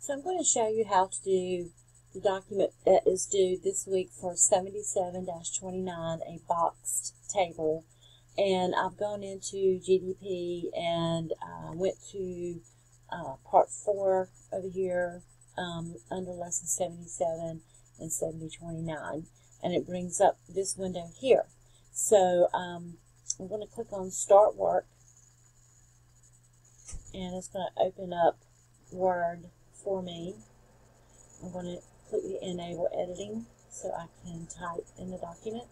So I'm going to show you how to do the document that is due this week for 77-29, a boxed table. And I've gone into GDP and went to part 4 over here under lesson 77 and 7029. And it brings up this window here. So I'm going to click on Start Work. And it's going to open up Word for me. I'm going to click the Enable Editing so I can type in the document.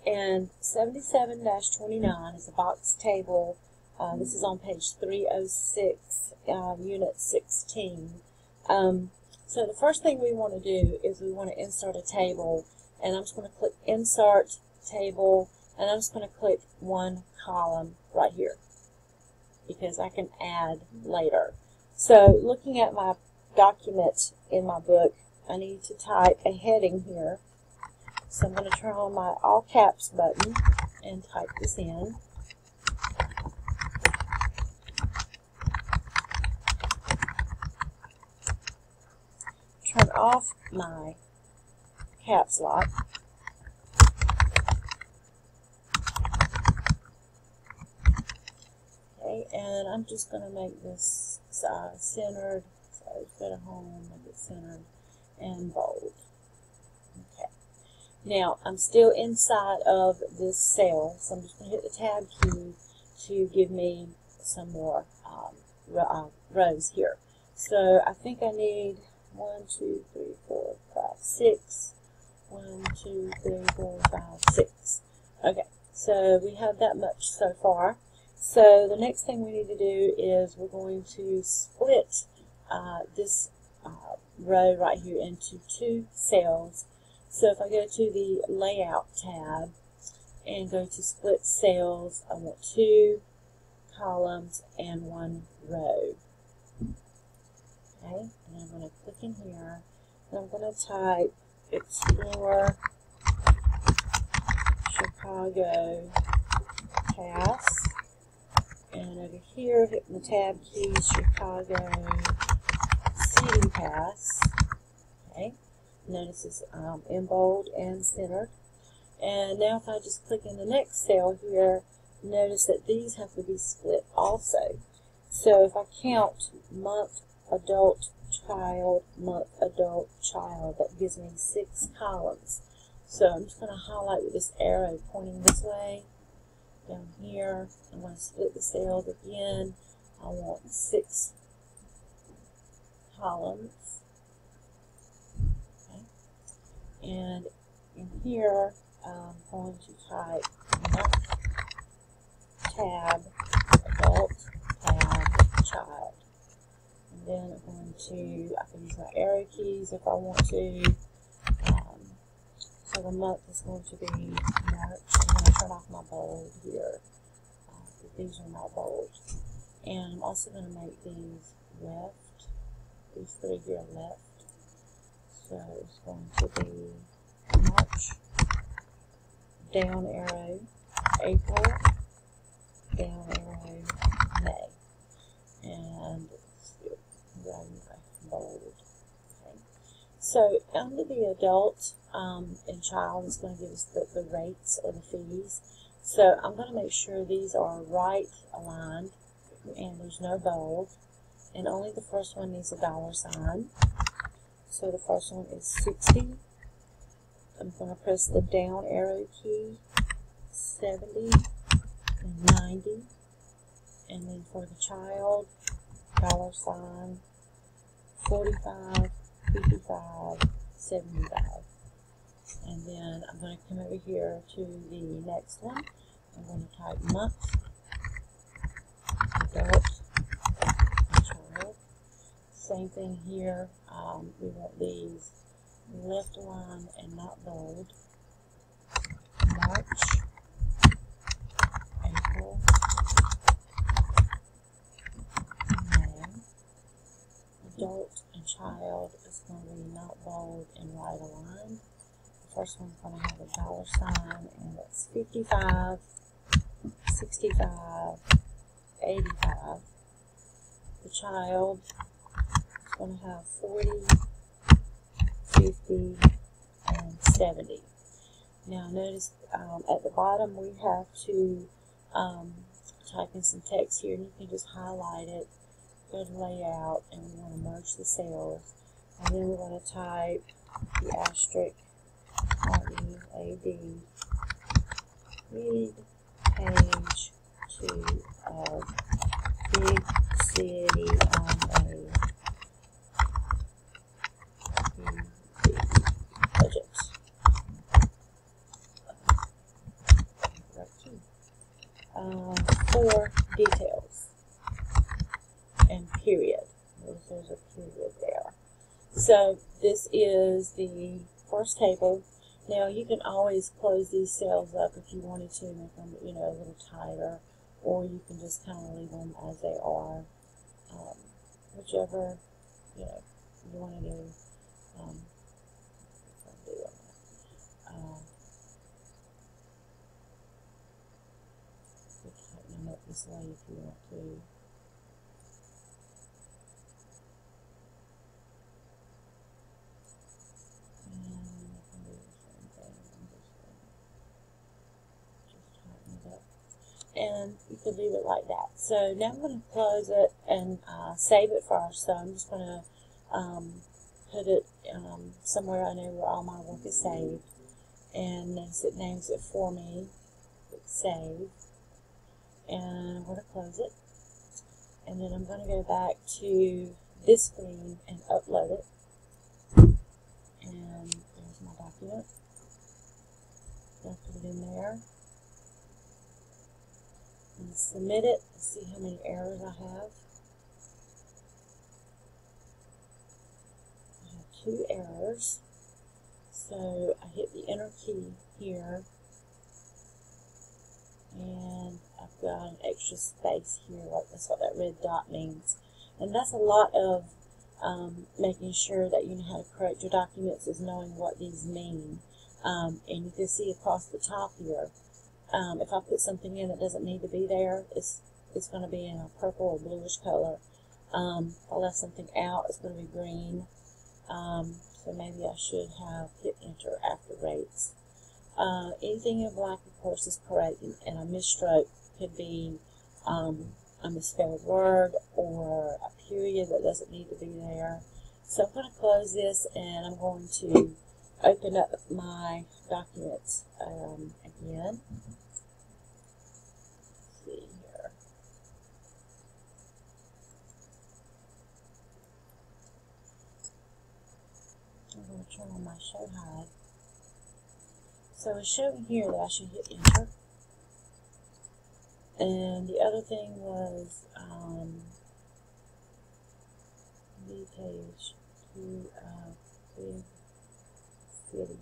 And 77-29 is a box table. This is on page 306, Unit 16. So the first thing we want to do is we want to insert a table. And I'm just going to click Insert Table. And I'm just going to click one column right here, because I can add later. So looking at my document in my book, I need to type a heading here. So I'm going to turn on my all caps button and type this in. Turn off my caps lock. And I'm just going to make this centered, so go to home, make it centered, and bold. Okay. Now, I'm still inside of this cell, so I'm just going to hit the Tab key to give me some more rows here. So I think I need 1, 2, 3, 4, 5, 6. 1, 2, 3, 4, 5, 6. Okay, so we have that much so far. So the next thing we need to do is we're going to split this row right here into 2 cells. So if I go to the Layout tab and go to Split Cells, I want 2 columns and 1 row. Okay, and I'm going to click in here and I'm going to type Explore Chicago Pass. And over here, hitting the Tab key, Chicago City Pass. Okay, notice it's in bold and centered. And now if I just click in the next cell here, notice that these have to be split also. So if I count month, adult, child, month, adult, child, that gives me 6 columns. So I'm just going to highlight with this arrow pointing this way. Down here, I'm going to split the cells again. I want 6 columns. Okay. And in here, I'm going to type month, tab, adult, tab, child. And then I'm going to, I can use my arrow keys if I want to. So the month is going to be March. I'm going to turn off my bold here. These are not bold. And I'm also going to make these left. These 3 here left. So it's going to be March, down arrow, April, down arrow, May. And bold. Okay. So under the adult and child is going to give us the rates or the fees. So I'm going to make sure these are right aligned and there's no bold. And only the first one needs a $sign. So the first one is 60. I'm going to press the down arrow key, 70 and 90. And then for the child, $sign, 45, 55, 75. And then I'm going to come over here to the next one. I'm going to type month, adult, child. Same thing here. We want these left aligned and not bold. March, April, May. Adult and child is going to be not bold and right aligned. First one's going to have a $sign, and that's 55, 65, 85. The child going to have 40, 50, and 70. Now notice at the bottom we have to type in some text here, and you can just highlight it, go to layout, and we want to merge the cells, and then we're going to type the asterisk READ, read page 2 of Big City on a budget. For details and period. There's a period there. So this is the first table. Now you can always close these cells up if you wanted to, make them, you know, a little tighter, or you can just kind of leave them as they are. Whichever, you know, you want to do. Tighten them up this way if you want to. And I can do the same thing. I'm just tighten it up. And you can leave it like that. So now I'm going to close it and save it first. So I'm just going to put it somewhere I know where all my work is saved. And notice it names it for me. Click Save. And I'm going to close it. And then I'm going to go back to this screen and upload it. And there's my document. I'll put it in there. And submit it and see how many errors I have. I have 2 errors. So I hit the enter key here. And I've got an extra space here, like that's what that red dot means. And that's a lot of making sure that you know how to correct your documents, is knowing what these mean. And you can see across the top here, if I put something in that doesn't need to be there, it's going to be in a purple or bluish color. If I left something out, it's going to be green. So maybe I should have hit enter after rates. Anything in black, of course, is correct, and a misstroke could be a misspelled word or a period that doesn't need to be there. So I'm going to close this, and I'm going to open up my documents again. Let's see here. I'm going to turn on my show hide. So it's showing here that I should hit enter. And the other thing was the page 2 of Big City.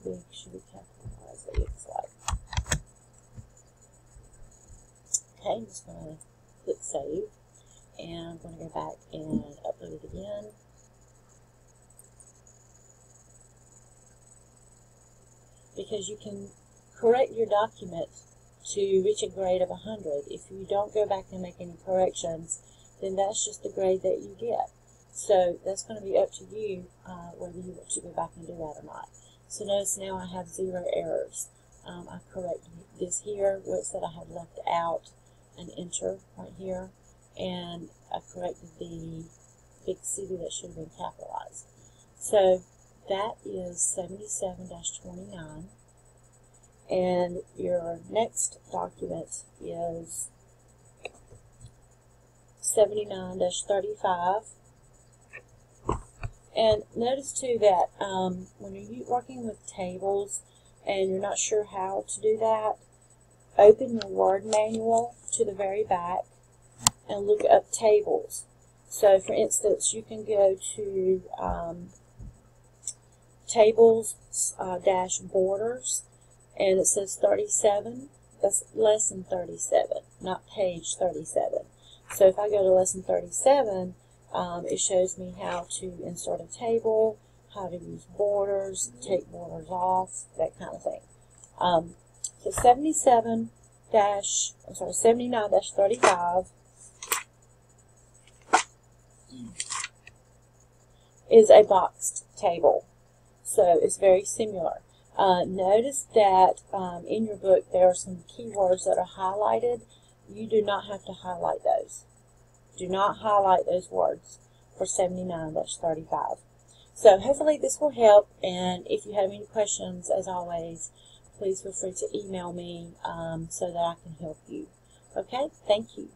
Big should be capitalized, it looks like. Okay, I'm just going to click save. And I'm going to go back and upload it again. Because you can correct your document to reach a grade of 100. If you don't go back and make any corrections, then that's just the grade that you get. So that's going to be up to you whether you want to go back and do that or not. So notice now I have 0 errors. I corrected this here where it said I had left out an enter right here, and I corrected the big city that should have been capitalized. So that is 77-29, and your next document is 79-35. And notice too that when you're working with tables and you're not sure how to do that, open your Word manual to the very back and look up tables. So for instance, you can go to tables dash borders, and it says 37. That's lesson 37, not page 37. So if I go to lesson 37, it shows me how to insert a table, how to use borders, take borders off, that kind of thing. So 79-35. is a boxed table. So it's very similar. Notice that in your book there are some keywords that are highlighted. You do not have to highlight those. Do not highlight those words for 79-35. So hopefully this will help, and if you have any questions, as always, please feel free to email me so that I can help you. Okay, thank you.